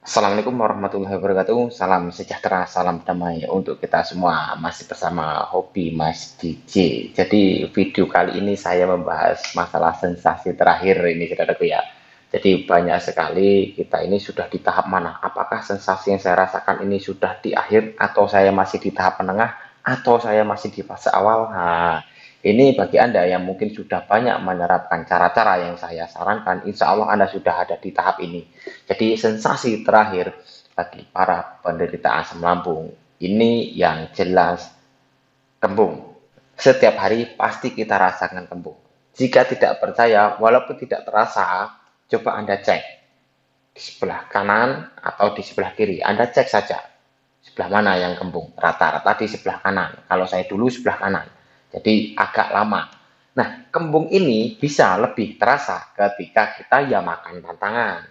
Assalamualaikum warahmatullahi wabarakatuh. Salam sejahtera, salam damai untuk kita semua. Masih bersama Hobi Mas DJ. Jadi video kali ini saya membahas masalah sensasi terakhir ini saudaraku ya. Jadi banyak sekali kita ini sudah di tahap mana? Apakah sensasi yang saya rasakan ini sudah di akhir atau saya masih di tahap menengah atau saya masih di fase awal? Nah, ini bagi Anda yang mungkin sudah banyak menerapkan cara-cara yang saya sarankan, insya Allah Anda sudah ada di tahap ini. Jadi sensasi terakhir bagi para penderita asam lambung ini yang jelas kembung. Setiap hari pasti kita rasakan kembung. Jika tidak percaya, walaupun tidak terasa, coba Anda cek di sebelah kanan atau di sebelah kiri. Anda cek saja sebelah mana yang kembung. Rata-rata di sebelah kanan. Kalau saya dulu sebelah kanan. Jadi agak lama. Nah, kembung ini bisa lebih terasa ketika kita ya makan tantangan,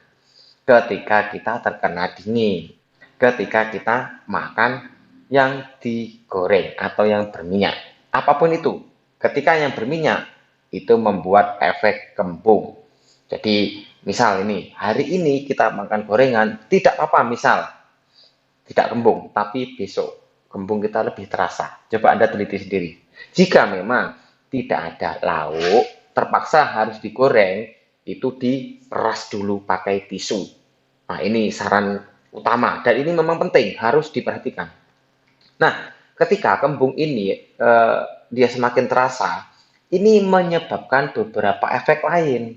ketika kita terkena dingin, ketika kita makan yang digoreng atau yang berminyak. Apapun itu, ketika yang berminyak itu membuat efek kembung. Jadi misal ini, hari ini kita makan gorengan, tidak apa-apa misal, tidak kembung, tapi besok kembung kita lebih terasa. Coba Anda teliti sendiri. Jika memang tidak ada lauk, terpaksa harus digoreng, itu diperas dulu pakai tisu. Nah, ini saran utama dan ini memang penting, harus diperhatikan. Nah, ketika kembung ini dia semakin terasa, ini menyebabkan beberapa efek lain.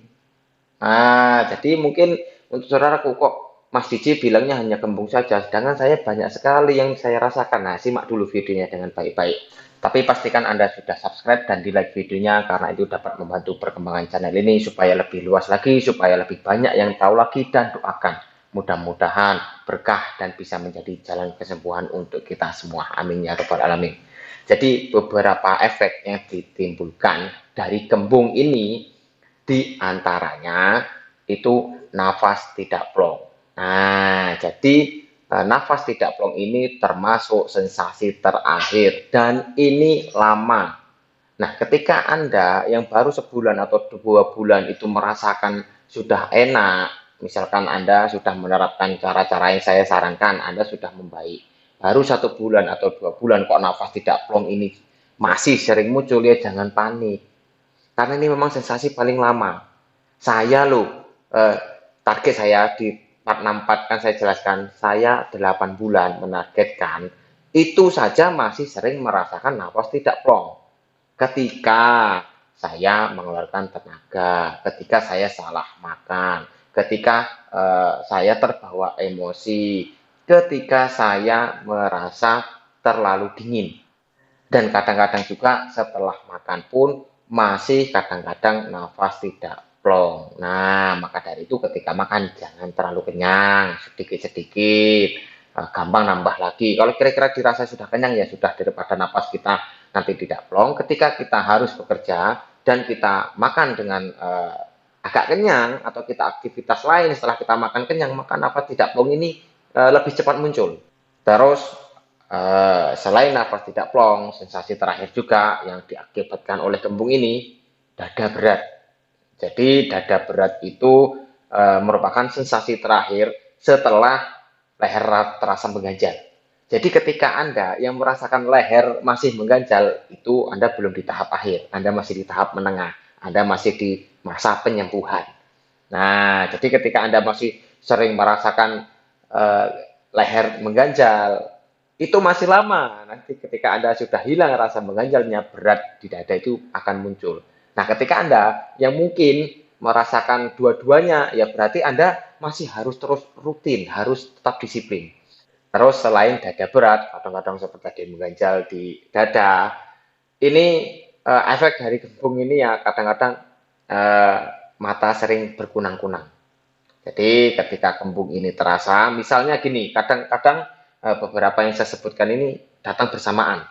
Nah, jadi mungkin untuk saudaraku kok Mas Diji bilangnya hanya kembung saja, sedangkan saya banyak sekali yang saya rasakan. Nah, simak dulu videonya dengan baik-baik. Tapi pastikan Anda sudah subscribe dan di like videonya karena itu dapat membantu perkembangan channel ini supaya lebih luas lagi, supaya lebih banyak yang tahu lagi dan doakan. Mudah-mudahan berkah dan bisa menjadi jalan kesembuhan untuk kita semua. Amin ya rabbal alamin. Jadi beberapa efek yang ditimbulkan dari kembung ini di antaranya itu nafas tidak plong. Nah, jadi nafas tidak plong ini termasuk sensasi terakhir dan ini lama. Nah, ketika Anda yang baru sebulan atau 2 bulan itu merasakan sudah enak, misalkan Anda sudah menerapkan cara-cara yang saya sarankan, Anda sudah membaik. Baru 1 bulan atau 2 bulan kok nafas tidak plong ini masih sering muncul, ya jangan panik. Karena ini memang sensasi paling lama. Saya loh, target saya di 464 kan saya jelaskan, saya 8 bulan menargetkan, itu saja masih sering merasakan nafas tidak plong. Ketika saya mengeluarkan tenaga, ketika saya salah makan, ketika saya terbawa emosi, ketika saya merasa terlalu dingin. Dan kadang-kadang juga setelah makan pun masih kadang-kadang nafas tidak plong. Nah, maka dari itu ketika makan jangan terlalu kenyang, sedikit-sedikit, gampang nambah lagi. Kalau kira-kira dirasa sudah kenyang ya sudah, daripada nafas kita nanti tidak plong. Ketika kita harus bekerja dan kita makan dengan agak kenyang atau kita aktivitas lain setelah kita makan kenyang, maka nafas tidak plong ini lebih cepat muncul. Terus selain nafas tidak plong, sensasi terakhir juga yang diakibatkan oleh kembung ini, dada berat. Jadi dada berat itu merupakan sensasi terakhir setelah leher terasa mengganjal. Jadi ketika Anda yang merasakan leher masih mengganjal, itu Anda belum di tahap akhir, Anda masih di tahap menengah, Anda masih di masa penyembuhan. Nah, jadi ketika Anda masih sering merasakan eh, leher mengganjal, itu masih lama. Nanti ketika Anda sudah hilang rasa mengganjalnya, berat di dada itu akan muncul. Nah, ketika Anda yang mungkin merasakan dua-duanya, ya berarti Anda masih harus terus rutin, harus tetap disiplin. Terus selain dada berat, kadang-kadang seperti ada yang mengganjal di dada, ini efek dari kembung ini ya kadang-kadang eh, mata sering berkunang-kunang. Jadi ketika kembung ini terasa, misalnya gini, kadang-kadang beberapa yang saya sebutkan ini datang bersamaan.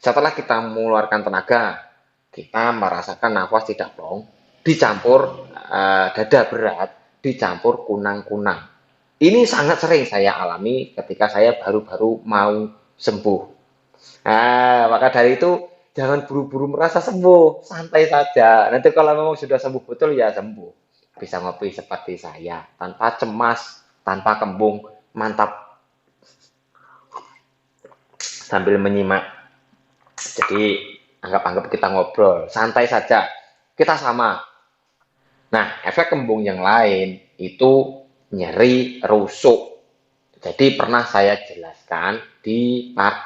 Setelah kita mengeluarkan tenaga, kita merasakan nafas tidak plong, dicampur dada berat, dicampur kunang-kunang. Ini sangat sering saya alami ketika saya baru-baru mau sembuh. Nah, maka dari itu jangan buru-buru merasa sembuh, santai saja. Nanti kalau memang sudah sembuh betul ya sembuh. Bisa ngopi seperti saya tanpa cemas. tanpa kembung, mantap sambil menyimak. Jadi anggap-anggap kita ngobrol, santai saja, kita sama. Nah, efek kembung yang lain itu nyeri rusuk. Jadi pernah saya jelaskan di part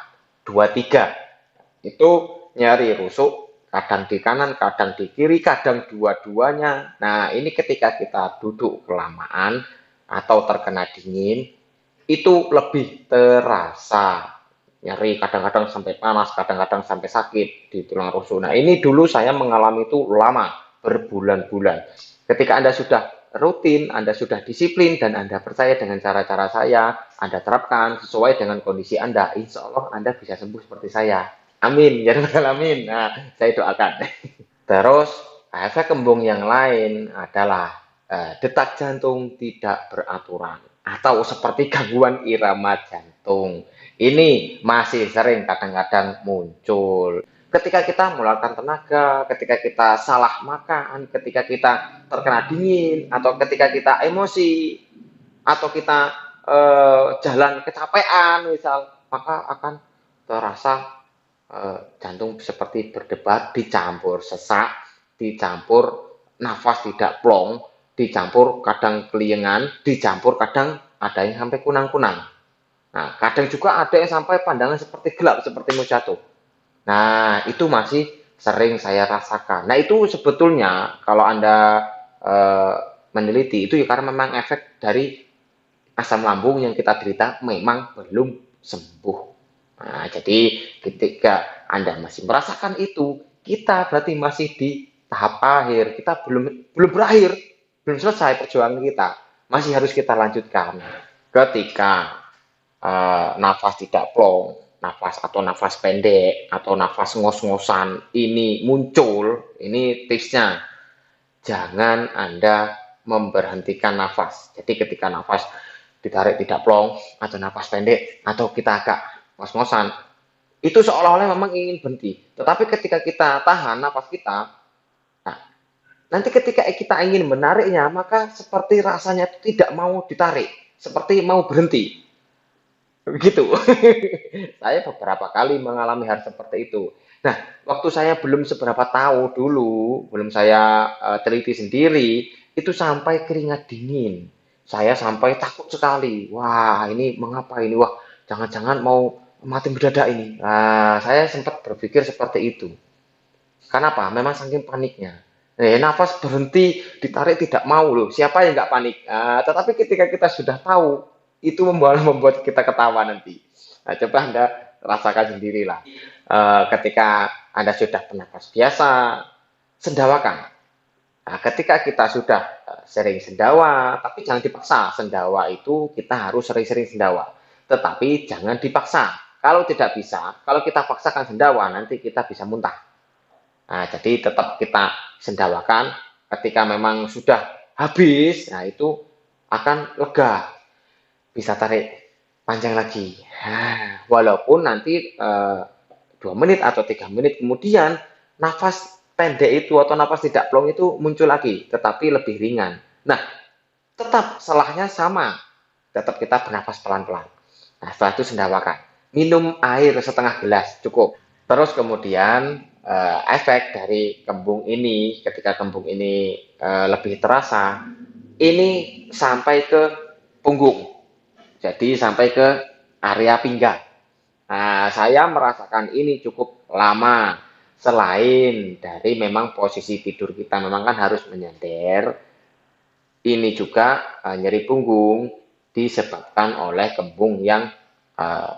23. Itu nyeri rusuk, kadang di kanan, kadang di kiri, kadang dua-duanya. Nah, ini ketika kita duduk kelamaan atau terkena dingin, itu lebih terasa. Nyeri kadang-kadang sampai panas, kadang-kadang sampai sakit di tulang rusuk. Nah, ini dulu saya mengalami itu lama, berbulan-bulan. Ketika Anda sudah rutin, Anda sudah disiplin, dan Anda percaya dengan cara-cara saya, Anda terapkan sesuai dengan kondisi Anda, insya Allah Anda bisa sembuh seperti saya. Amin, ya rabbal alamin. Nah, saya doakan. Terus, efek kembung yang lain adalah detak jantung tidak beraturan atau seperti gangguan irama jantung. Ini masih sering kadang-kadang muncul. Ketika kita mengeluarkan tenaga, ketika kita salah makan, ketika kita terkena dingin, atau ketika kita emosi, atau kita jalan kecapean misal, maka akan terasa jantung seperti berdebar, dicampur sesak, dicampur nafas tidak plong, dicampur kadang keliengan, dicampur kadang ada yang sampai kunang-kunang. Nah, kadang juga ada yang sampai pandangan seperti gelap, seperti mau jatuh. Nah, itu masih sering saya rasakan. Nah, itu sebetulnya kalau Anda eh, meneliti, itu ya karena memang efek dari asam lambung yang kita derita memang belum sembuh. Nah, jadi ketika Anda masih merasakan itu, kita berarti masih di tahap akhir. Kita belum belum berakhir, belum selesai perjuangan kita. Masih harus kita lanjutkan. Ketika nafas tidak plong, nafas atau nafas pendek atau nafas ngos-ngosan ini muncul, ini tipsnya. Jangan Anda memberhentikan nafas. Jadi ketika nafas ditarik tidak plong, atau nafas pendek, atau kita agak ngos-ngosan, itu seolah-olah memang ingin berhenti. Tetapi ketika kita tahan nafas kita, nah, nanti ketika kita ingin menariknya, maka seperti rasanya tidak mau ditarik, seperti mau berhenti. Begitu. Saya beberapa kali mengalami hal seperti itu. Nah, waktu saya belum seberapa tahu dulu, belum saya teliti sendiri, itu sampai keringat dingin. Saya sampai takut sekali. Wah, ini mengapa ini? Wah, jangan-jangan mau mati mendadak ini. Nah, saya sempat berpikir seperti itu. Kenapa? Memang saking paniknya. Nafas berhenti, ditarik tidak mau loh. Siapa yang nggak panik? Tetapi ketika kita sudah tahu, itu membuat kita ketawa nanti. Nah, coba Anda rasakan sendirilah. Ketika Anda sudah bernafas biasa, sendawakan. Nah, ketika kita sudah sering sendawa, tapi jangan dipaksa. Sendawa itu kita harus sering-sering sendawa. Tetapi jangan dipaksa. Kalau tidak bisa, kalau kita paksakan sendawa, nanti kita bisa muntah. Nah, jadi tetap kita sendawakan ketika memang sudah habis, nah itu akan lega, bisa tarik panjang lagi. Walaupun nanti 2 menit atau 3 menit kemudian nafas pendek itu atau nafas tidak plong itu muncul lagi, tetapi lebih ringan. Nah, tetap salahnya sama, tetap kita bernafas pelan-pelan. Nah, setelah itu sendawakan. Minum air setengah gelas cukup. Terus kemudian efek dari kembung ini, ketika kembung ini lebih terasa, ini sampai ke punggung. Jadi sampai ke area pinggang. Nah, saya merasakan ini cukup lama. Selain dari memang posisi tidur kita memang kan harus menyender, ini juga nyeri punggung disebabkan oleh kembung yang uh,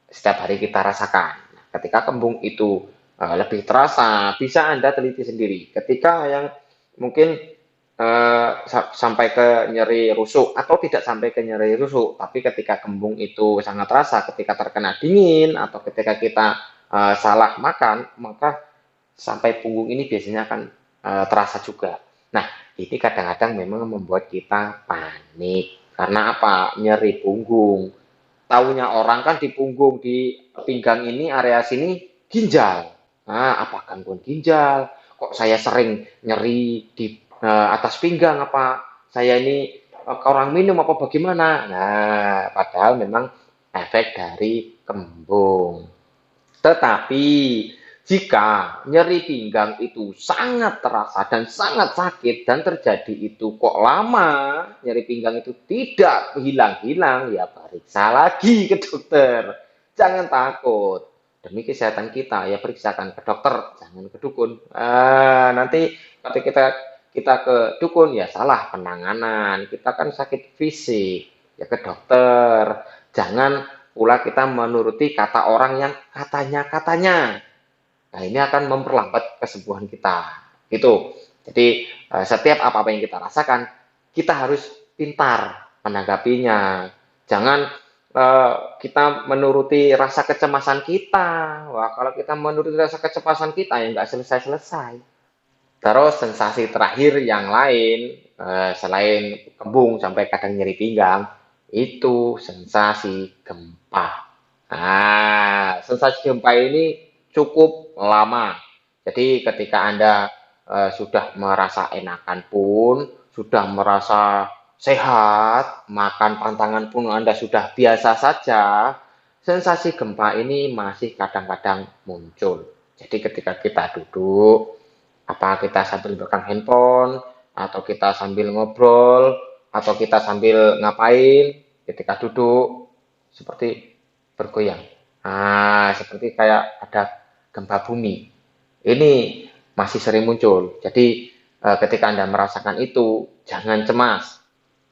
setiap hari kita rasakan. Nah, ketika kembung itu lebih terasa, bisa Anda teliti sendiri. Ketika yang mungkin sampai ke nyeri rusuk atau tidak sampai ke nyeri rusuk, tapi ketika kembung itu sangat terasa, ketika terkena dingin atau ketika kita salah makan, maka sampai punggung ini biasanya akan terasa juga. Nah, ini kadang-kadang memang membuat kita panik. Karena apa? Nyeri punggung. Taunya orang kan di punggung, di pinggang ini, area sini ginjal. Nah, apa gangguan ginjal? Kok saya sering nyeri di atas pinggang? Apa saya ini kurang minum apa bagaimana. Nah, padahal memang efek dari kembung. Tetapi jika nyeri pinggang itu sangat terasa dan sangat sakit dan terjadi itu kok lama, nyeri pinggang itu tidak hilang-hilang, ya periksa lagi ke dokter. Jangan takut. Demi kesehatan kita, ya periksakan ke dokter, jangan ke dukun. Nanti ketika kita ke dukun, ya salah penanganan. Kita kan sakit fisik, ya ke dokter. Jangan pula kita menuruti kata orang yang katanya-katanya. Nah, ini akan memperlambat kesembuhan kita. Gitu. Jadi, setiap apa-apa yang kita rasakan, kita harus pintar menanggapinya. Jangan kita menuruti rasa kecemasan kita. Wah, kalau kita menuruti rasa kecemasan kita, ya nggak selesai-selesai. Terus sensasi terakhir yang lain, selain kembung sampai kadang nyeri pinggang, itu sensasi gempa. Sensasi gempa ini cukup lama. Jadi ketika Anda sudah merasa enakan pun, sudah merasa sehat, makan pantangan pun Anda sudah biasa saja, sensasi gempa ini masih kadang-kadang muncul. Jadi ketika kita duduk, apa kita sambil pegang handphone, atau kita sambil ngobrol, atau kita sambil ngapain ketika duduk, seperti bergoyang. Seperti kayak ada gempa bumi. Ini masih sering muncul. Jadi ketika Anda merasakan itu, jangan cemas.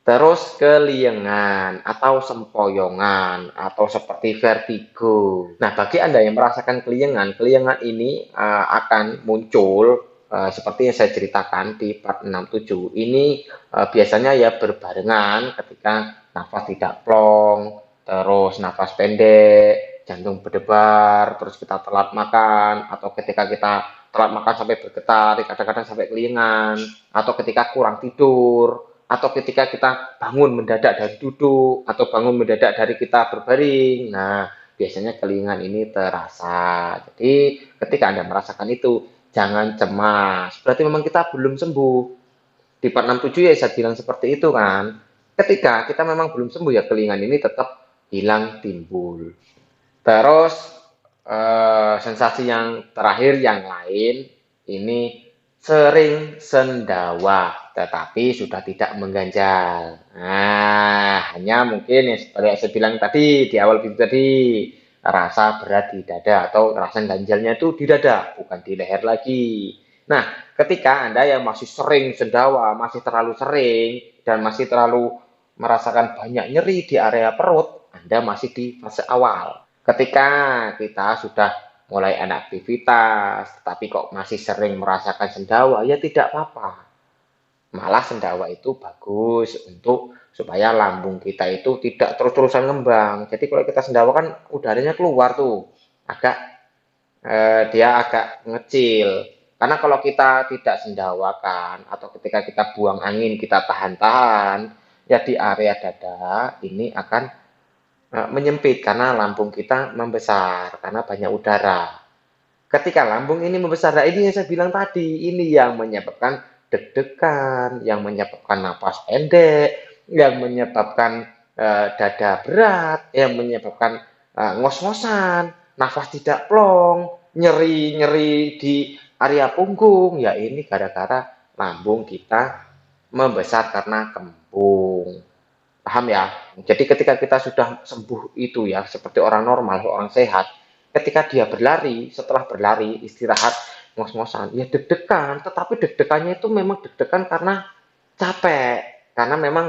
Terus keliengan atau sempoyongan atau seperti vertigo. Nah, bagi Anda yang merasakan keliengan, keliengan ini akan muncul seperti yang saya ceritakan di part 67. Ini biasanya ya berbarengan ketika nafas tidak plong, terus nafas pendek, jantung berdebar, terus kita telat makan, atau ketika kita telat makan sampai bergetar, kadang-kadang sampai keliengan, atau ketika kurang tidur, atau ketika kita bangun mendadak dari duduk, atau bangun mendadak dari kita berbaring. Nah, biasanya kelingan ini terasa. Jadi, ketika Anda merasakan itu, jangan cemas. Berarti memang kita belum sembuh. Di part 67 ya saya bilang seperti itu kan. Ketika kita memang belum sembuh, ya kelingan ini tetap hilang timbul. Terus sensasi yang terakhir yang lain ini sering sendawa tetapi sudah tidak mengganjal. Nah, hanya mungkin yang seperti yang saya bilang tadi di awal video tadi, rasa berat di dada atau rasa ganjalnya itu di dada, bukan di leher lagi. Nah, ketika Anda yang masih sering sendawa, masih terlalu sering dan masih terlalu merasakan banyak nyeri di area perut, Anda masih di fase awal. Ketika kita sudah mulai ada aktivitas, tetapi kok masih sering merasakan sendawa, ya tidak apa-apa. Malah sendawa itu bagus untuk supaya lambung kita itu tidak terus-terusan ngembang. Jadi kalau kita sendawa kan udaranya keluar tuh, agak dia agak ngecil. Karena kalau kita tidak sendawakan atau ketika kita buang angin kita tahan-tahan, ya di area dada ini akan menyempit karena lambung kita membesar karena banyak udara. Ketika lambung ini membesar, nah ini yang saya bilang tadi, ini yang menyebabkan deg-degan, yang menyebabkan napas pendek, yang menyebabkan dada berat, yang menyebabkan ngos-ngosan, nafas tidak plong, nyeri-nyeri di area punggung. Ya ini gara-gara lambung kita membesar karena kembung. Paham ya? Jadi ketika kita sudah sembuh itu ya, seperti orang normal, orang sehat, ketika dia berlari, setelah berlari, istirahat, ngos-ngosan, ya deg-degan, tetapi deg-degannya itu memang deg-degan karena capek, karena memang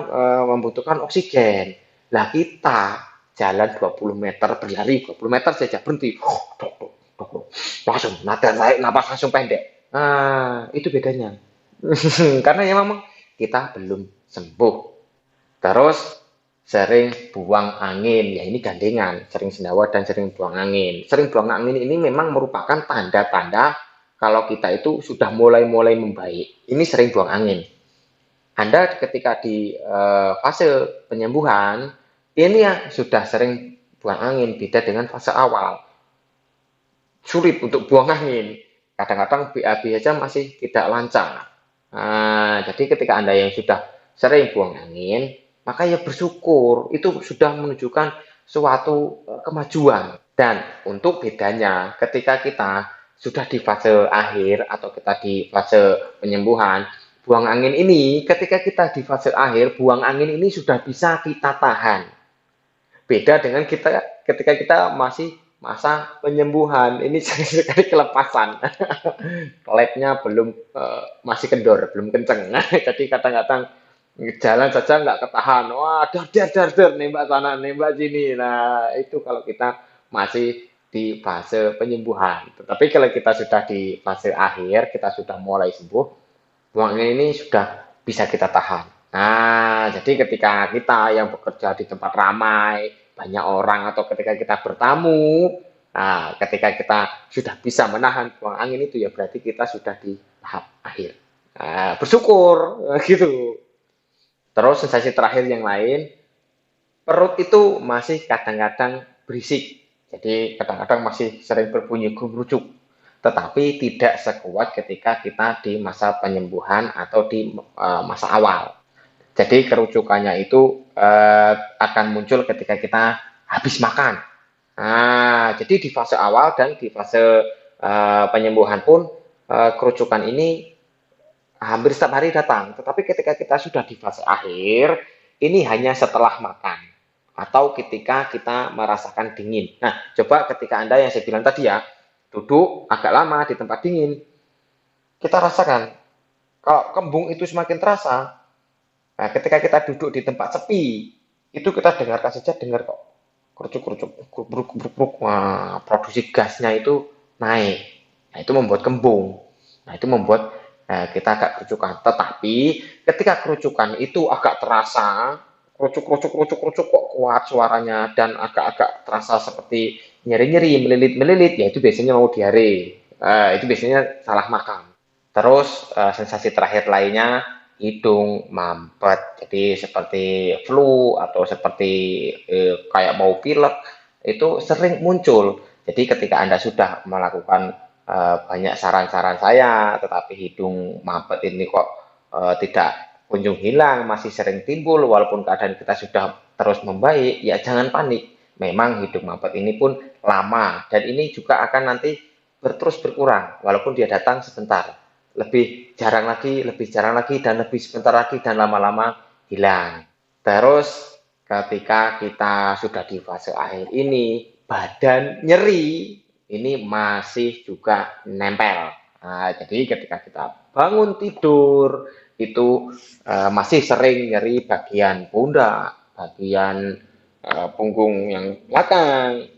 membutuhkan oksigen. Lah kita jalan 20 meter, berlari 20 meter saja, berhenti, langsung, napas langsung pendek. Nah, itu bedanya. Karena ya memang kita belum sembuh. Terus sering buang angin, ya ini gandengan, sering sendawa dan sering buang angin. Sering buang angin ini memang merupakan tanda-tanda kalau kita itu sudah mulai-mulai membaik. Ini sering buang angin. Anda ketika di fase penyembuhan, ini ya sudah sering buang angin, beda dengan fase awal. Sulit untuk buang angin. Kadang-kadang BAB saja masih tidak lancar. Nah, jadi ketika Anda yang sudah sering buang angin, maka ya bersyukur. Itu sudah menunjukkan suatu kemajuan. Dan untuk bedanya ketika kita sudah di fase akhir atau kita di fase penyembuhan, buang angin ini ketika kita di fase akhir, buang angin ini sudah bisa kita tahan. Beda dengan kita ketika kita masih masa penyembuhan, ini sering sekali kelepasan. Labnya belum masih kendor, belum kenceng. Jadi kadang-kadang jalan saja nggak ketahan. Wah, dar, nembak sana, nembak sini. Nah, itu kalau kita masih di fase penyembuhan. Tetapi kalau kita sudah di fase akhir, kita sudah mulai sembuh, buang ini sudah bisa kita tahan. Nah, jadi ketika kita yang bekerja di tempat ramai, banyak orang, atau ketika kita bertamu, nah, ketika kita sudah bisa menahan buang angin itu, ya berarti kita sudah di tahap akhir. Nah, bersyukur, gitu. Terus sensasi terakhir yang lain, perut itu masih kadang-kadang berisik. Jadi kadang-kadang masih sering berbunyi gemurucuk. Tetapi tidak sekuat ketika kita di masa penyembuhan atau di masa awal. Jadi kerucukannya itu akan muncul ketika kita habis makan. Nah, jadi di fase awal dan di fase penyembuhan pun kerucukan ini hampir setiap hari datang. Tetapi ketika kita sudah di fase akhir, ini hanya setelah makan atau ketika kita merasakan dingin. Nah, coba ketika Anda yang saya bilang tadi ya, duduk agak lama di tempat dingin, kita rasakan kalau kembung itu semakin terasa. Nah, ketika kita duduk di tempat sepi, itu kita dengarkan saja, dengar kok kerucuk-kerucuk, kubruk-kubruk, wah, produksi gasnya itu naik. Nah, itu membuat kembung. Nah, itu membuat kita agak kerucukan. Tetapi ketika kerucukan itu agak terasa, kerucuk-kerucuk kok kuat suaranya dan agak-agak terasa seperti nyeri-nyeri, melilit-melilit, ya itu biasanya mau diare. Itu biasanya salah makan. Terus sensasi terakhir lainnya hidung mampet. Jadi seperti flu atau seperti kayak mau pilek itu sering muncul. Jadi ketika Anda sudah melakukan banyak saran-saran saya, tetapi hidung mampet ini kok tidak kunjung hilang, masih sering timbul walaupun keadaan kita sudah terus membaik, ya jangan panik. Memang hidung mampet ini pun lama dan ini juga akan nanti terus berkurang walaupun dia datang sebentar, lebih jarang lagi, dan lebih sebentar lagi, dan lama-lama hilang. Terus ketika kita sudah di fase akhir ini, badan nyeri ini masih juga nempel. Nah, jadi ketika kita bangun tidur itu masih sering nyeri bagian pundak, bagian punggung yang belakang,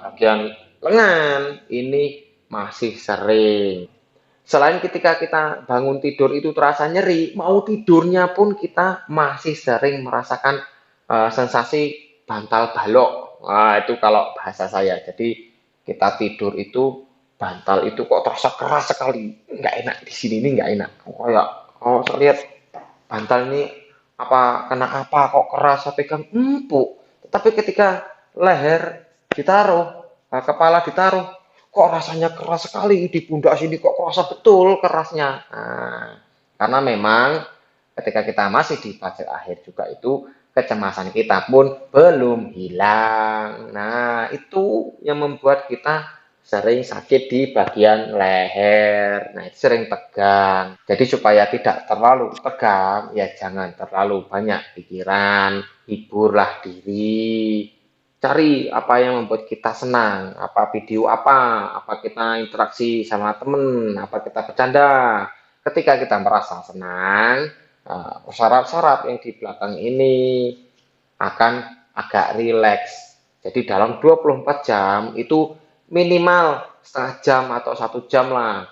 bagian lengan ini masih sering. Selain ketika kita bangun tidur itu terasa nyeri, mau tidurnya pun kita masih sering merasakan sensasi bantal balok. Nah, itu kalau bahasa saya. Jadi kita tidur itu bantal itu kok terasa keras sekali. Nggak enak di sini ini nggak enak. Kayak saya lihat bantal ini apa kok keras, saya pegang empuk. Tapi ketika leher ditaruh, kepala ditaruh, kok rasanya keras sekali di pundak sini, kok kerasa betul kerasnya. Nah, karena memang ketika kita masih di fase akhir juga itu kecemasan kita pun belum hilang. Nah, itu yang membuat kita sering sakit di bagian leher. Nah, itu sering tegang. Jadi supaya tidak terlalu tegang, ya jangan terlalu banyak pikiran, hiburlah diri, cari apa yang membuat kita senang, apa video apa kita interaksi sama temen, apa kita bercanda. Ketika kita merasa senang, saraf-saraf yang di belakang ini akan agak rileks. Jadi dalam 24 jam itu minimal setengah jam atau 1 jam lah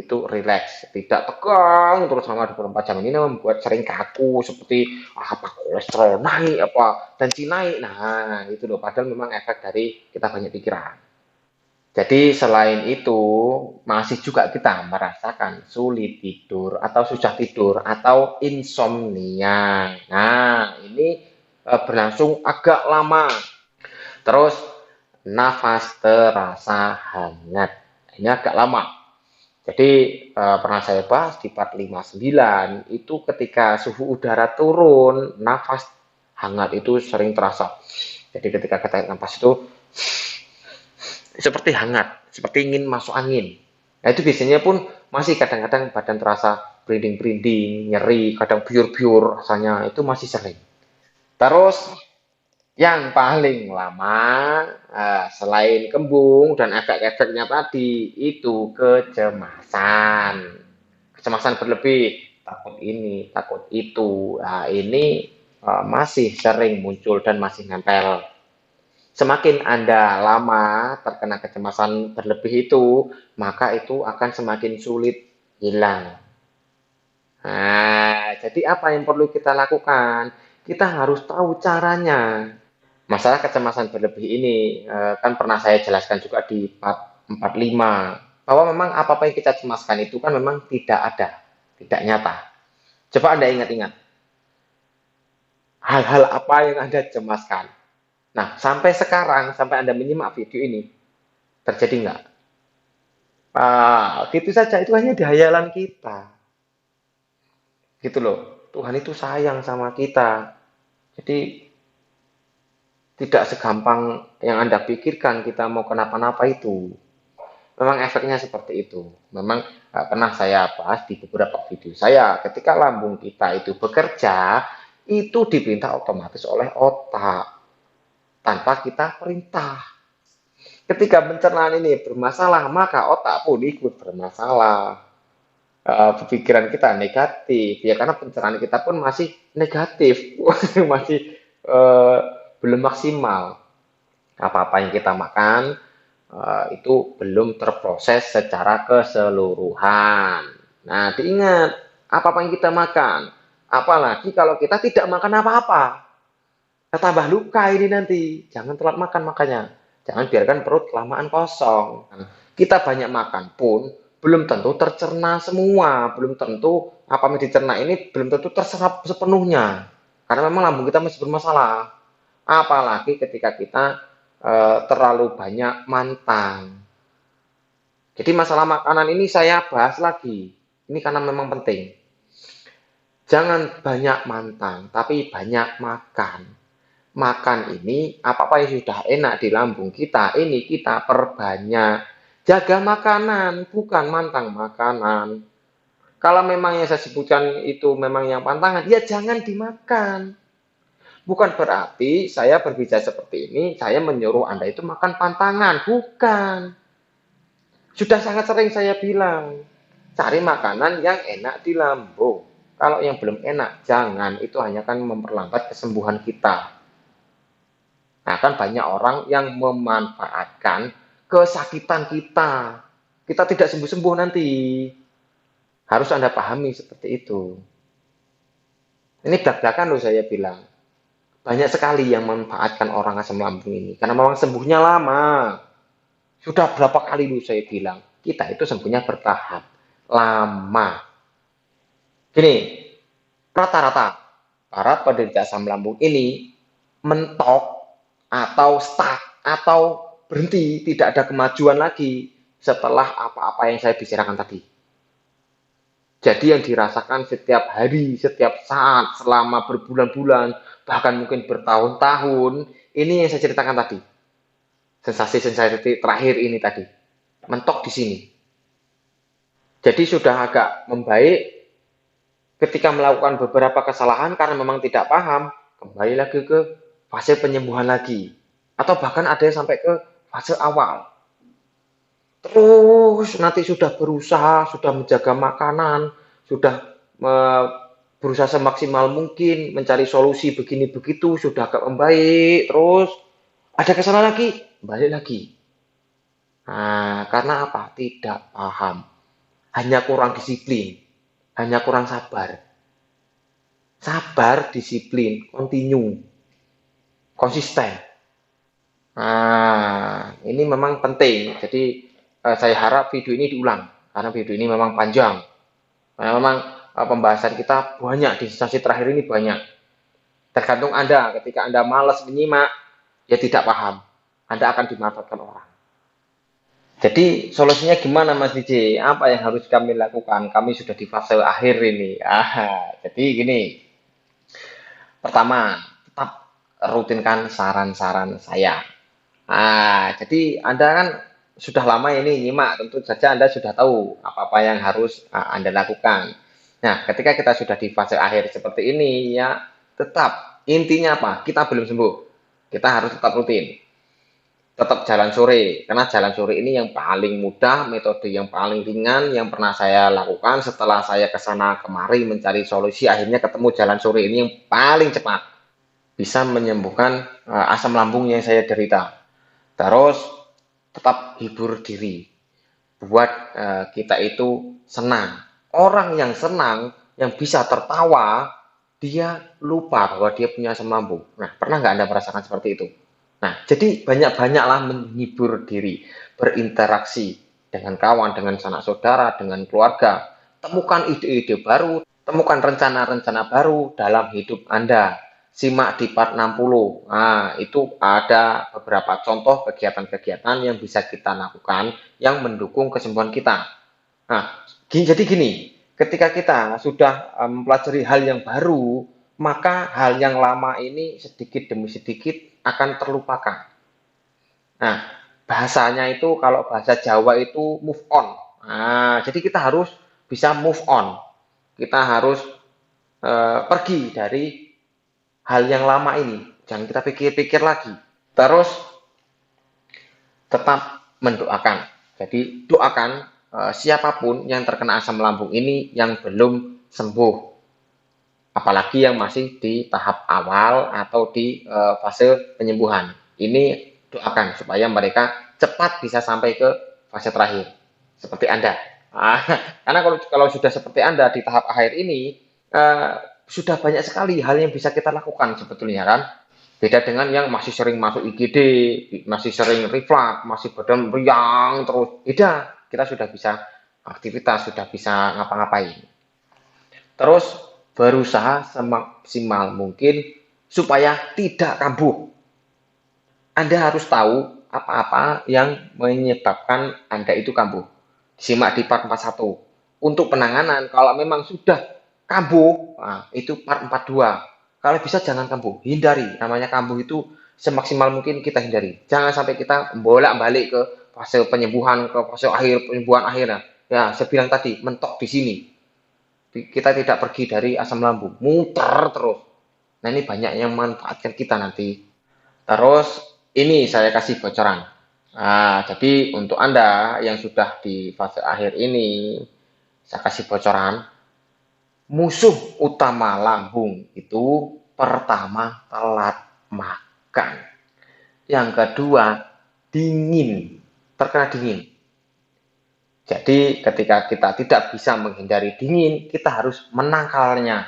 itu rileks, tidak tegang terus selama 24 jam. Ini membuat sering kaku seperti apa kolesterol naik, apa tensi naik. Nah, itu loh, padahal memang efek dari kita banyak pikiran. Jadi selain itu masih juga kita merasakan sulit tidur atau susah tidur atau insomnia. Nah, ini berlangsung agak lama. Terus nafas terasa hangat. Ini agak lama. Jadi pernah saya bahas di part 59 itu ketika suhu udara turun, nafas hangat itu sering terasa. Jadi ketika kita nafas itu seperti hangat, seperti ingin masuk angin. Nah itu biasanya pun masih kadang-kadang badan terasa berinding-berinding, nyeri, kadang biur-biur rasanya itu masih sering. Terus yang paling lama selain kembung dan efek-efeknya tadi itu kecemasan. Kecemasan berlebih, takut ini, takut itu. Nah, ini masih sering muncul dan masih nempel. Semakin Anda lama terkena kecemasan berlebih itu, maka itu akan semakin sulit hilang. Nah, jadi apa yang perlu kita lakukan? Kita harus tahu caranya. Masalah kecemasan berlebih ini kan pernah saya jelaskan juga di part 45 bahwa memang apa-apa yang kita cemaskan itu kan memang tidak ada, tidak nyata. Coba Anda ingat-ingat hal-hal apa yang Anda cemaskan. Nah, sampai sekarang, sampai Anda menyimak video ini, terjadi nggak? Gitu saja, itu hanya di hayalan kita. Gitu loh. Tuhan itu sayang sama kita. Jadi tidak segampang yang Anda pikirkan kita mau kenapa-napa itu. Memang efeknya seperti itu. Memang pernah saya bahas di beberapa video saya. Ketika lambung kita itu bekerja, itu dipinta otomatis oleh otak tanpa kita perintah. Ketika pencernaan ini bermasalah, maka otak pun ikut bermasalah. Pikiran kita negatif, ya karena pencernaan kita pun masih negatif, masih uh, belum maksimal. Apa-apa yang kita makan itu belum terproses secara keseluruhan. Nah, diingat, apa-apa yang kita makan, apalagi kalau kita tidak makan apa-apa, tambah luka ini nanti. Jangan telat makan makanya. Jangan biarkan perut kelamaan kosong. Kita banyak makan pun belum tentu tercerna semua, belum tentu apa yang dicerna ini belum tentu terserap sepenuhnya. Karena memang lambung kita masih bermasalah. Apalagi ketika kita terlalu banyak mantang. Jadi masalah makanan ini saya bahas lagi. Ini karena memang penting. Jangan banyak mantang, tapi banyak makan. Makan ini apa-apa yang sudah enak di lambung kita, ini kita perbanyak. Jaga makanan, bukan mantang makanan. Kalau memang yang saya sebutkan itu memang yang pantangan, ya jangan dimakan. Bukan berarti saya berbicara seperti ini, saya menyuruh Anda itu makan pantangan. Bukan. Sudah sangat sering saya bilang, cari makanan yang enak di lambung. Kalau yang belum enak, jangan. Itu hanya akan memperlambat kesembuhan kita. Nah, kan banyak orang yang memanfaatkan kesakitan kita. Kita tidak sembuh-sembuh nanti. Harus Anda pahami seperti itu. Ini belak-belakan loh saya bilang. Banyak sekali yang memanfaatkan orang asam lambung ini. Karena memang sembuhnya lama. Sudah berapa kali loh saya bilang. Kita itu sembuhnya bertahap. Lama. Gini, rata-rata para penderita asam lambung ini mentok atau stuck atau berhenti, tidak ada kemajuan lagi setelah apa-apa yang saya bicarakan tadi. Jadi yang dirasakan setiap hari, setiap saat, selama berbulan-bulan, bahkan mungkin bertahun-tahun, ini yang saya ceritakan tadi. Sensasi-sensasi terakhir ini tadi. Mentok di sini. Jadi sudah agak membaik ketika melakukan beberapa kesalahan karena memang tidak paham, kembali lagi ke fase penyembuhan lagi. Atau bahkan ada yang sampai ke fase awal. Terus nanti sudah berusaha, sudah menjaga makanan, sudah berusaha semaksimal mungkin mencari solusi begini begitu, sudah agak membaik, terus ada kesalahan lagi, balik lagi. Nah, karena apa? Tidak paham. Hanya kurang disiplin, hanya kurang sabar. Sabar, disiplin, continue, konsisten. Nah, ini memang penting. Jadi saya harap video ini diulang karena video ini memang panjang. Karena memang pembahasan kita banyak di sesi terakhir ini banyak. Tergantung Anda. Ketika Anda malas menyimak, ya tidak paham. Anda akan dimanfaatkan orang. Jadi solusinya gimana Mas DJ? Apa yang harus kami lakukan? Kami sudah di fase akhir ini. Jadi gini, pertama, tetap rutinkan saran-saran saya. Jadi Anda kan sudah lama ini nyimak, tentu saja Anda sudah tahu apa-apa yang harus Anda lakukan. Nah, ketika kita sudah di fase akhir seperti ini, ya tetap intinya apa? Kita belum sembuh. Kita harus tetap rutin. Tetap jalan sore, karena jalan sore ini yang paling mudah, metode yang paling ringan yang pernah saya lakukan setelah saya ke sana kemari mencari solusi, akhirnya ketemu jalan sore ini yang paling cepat bisa menyembuhkan asam lambung yang saya derita. Terus tetap hibur diri, buat kita itu senang. Orang yang senang, yang bisa tertawa, dia lupa bahwa dia punya asam lambung. Nah, pernah nggak Anda merasakan seperti itu? Nah, jadi banyak-banyaklah menghibur diri, berinteraksi dengan kawan, dengan sanak saudara, dengan keluarga. Temukan ide-ide baru, temukan rencana-rencana baru dalam hidup Anda. Simak di part 60. Nah, itu ada beberapa contoh kegiatan-kegiatan yang bisa kita lakukan yang mendukung kesembuhan kita. Nah, jadi gini, ketika kita sudah mempelajari hal yang baru, maka hal yang lama ini sedikit demi sedikit akan terlupakan. Nah, bahasanya itu kalau bahasa Jawa itu move on. Nah, jadi kita harus bisa move on. Kita harus pergi dari hal yang lama ini. Jangan kita pikir-pikir lagi. Terus tetap mendoakan. Jadi doakan siapapun yang terkena asam lambung ini yang belum sembuh. Apalagi yang masih di tahap awal atau di fase penyembuhan. Ini doakan supaya mereka cepat bisa sampai ke fase terakhir. Seperti Anda. Karena kalau sudah seperti Anda di tahap akhir ini, sudah banyak sekali hal yang bisa kita lakukan sebetulnya kan. Beda dengan yang masih sering masuk IGD, masih sering reflux, masih badan riang terus. Beda, kita sudah bisa aktivitas, sudah bisa ngapa-ngapain. Terus berusaha semaksimal mungkin supaya tidak kambuh. Anda harus tahu apa-apa yang menyebabkan Anda itu kambuh. Simak di part 41. Untuk penanganan, kalau memang sudah kambuh, nah, itu part 42. Kalau bisa jangan kambuh, hindari. Namanya kambuh itu semaksimal mungkin kita hindari. Jangan sampai kita bolak-balik ke fase penyembuhan, ke fase akhir, penyembuhan akhirnya. Ya, saya bilang tadi, mentok di sini. Kita tidak pergi dari asam lambung, muter terus. Nah, ini banyak yang memanfaatkan kita nanti. Terus ini saya kasih bocoran. Nah, jadi untuk Anda yang sudah di fase akhir ini, saya kasih bocoran. Musuh utama lambung itu pertama telat makan. Yang kedua dingin, terkena dingin. Jadi ketika kita tidak bisa menghindari dingin, kita harus menangkalnya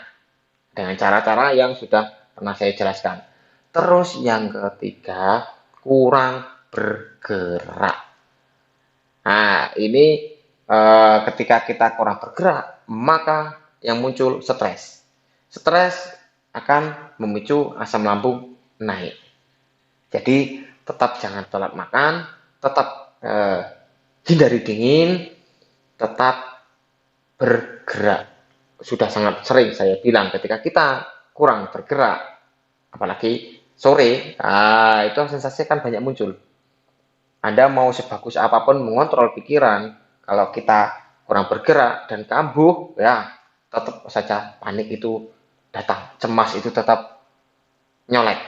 dengan cara-cara yang sudah pernah saya jelaskan. Terus yang ketiga, kurang bergerak. Nah, ini ketika kita kurang bergerak, maka yang muncul stres. Stres akan memicu asam lambung naik. Jadi tetap jangan telat makan, tetap hindari dingin, tetap bergerak. Sudah sangat sering saya bilang ketika kita kurang bergerak, apalagi sore, itu sensasi kan banyak muncul. Anda mau sebagus apapun mengontrol pikiran, kalau kita kurang bergerak dan kambuh, ya tetap saja panik itu datang, cemas itu tetap nyolek.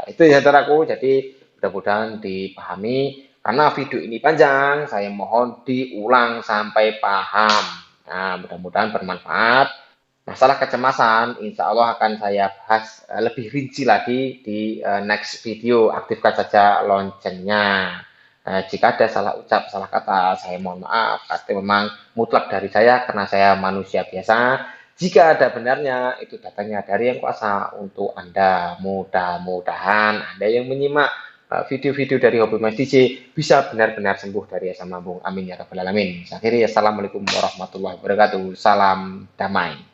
Itu ya saudaraku, jadi mudah-mudahan dipahami. Karena video ini panjang, saya mohon diulang sampai paham. Nah, mudah-mudahan bermanfaat. Masalah kecemasan, insya Allah akan saya bahas lebih rinci lagi di next video. Aktifkan saja loncengnya. Jika ada salah ucap, salah kata, saya mohon maaf. Pasti memang mutlak dari saya karena saya manusia biasa. Jika ada benarnya, itu datangnya dari Yang Kuasa untuk Anda. Mudah-mudahan Anda yang menyimak video-video dari Hobi Mas DJ bisa benar-benar sembuh dari asam lambung. Amin ya rabbal alamin. Akhirnya, assalamualaikum warahmatullahi wabarakatuh. Salam damai.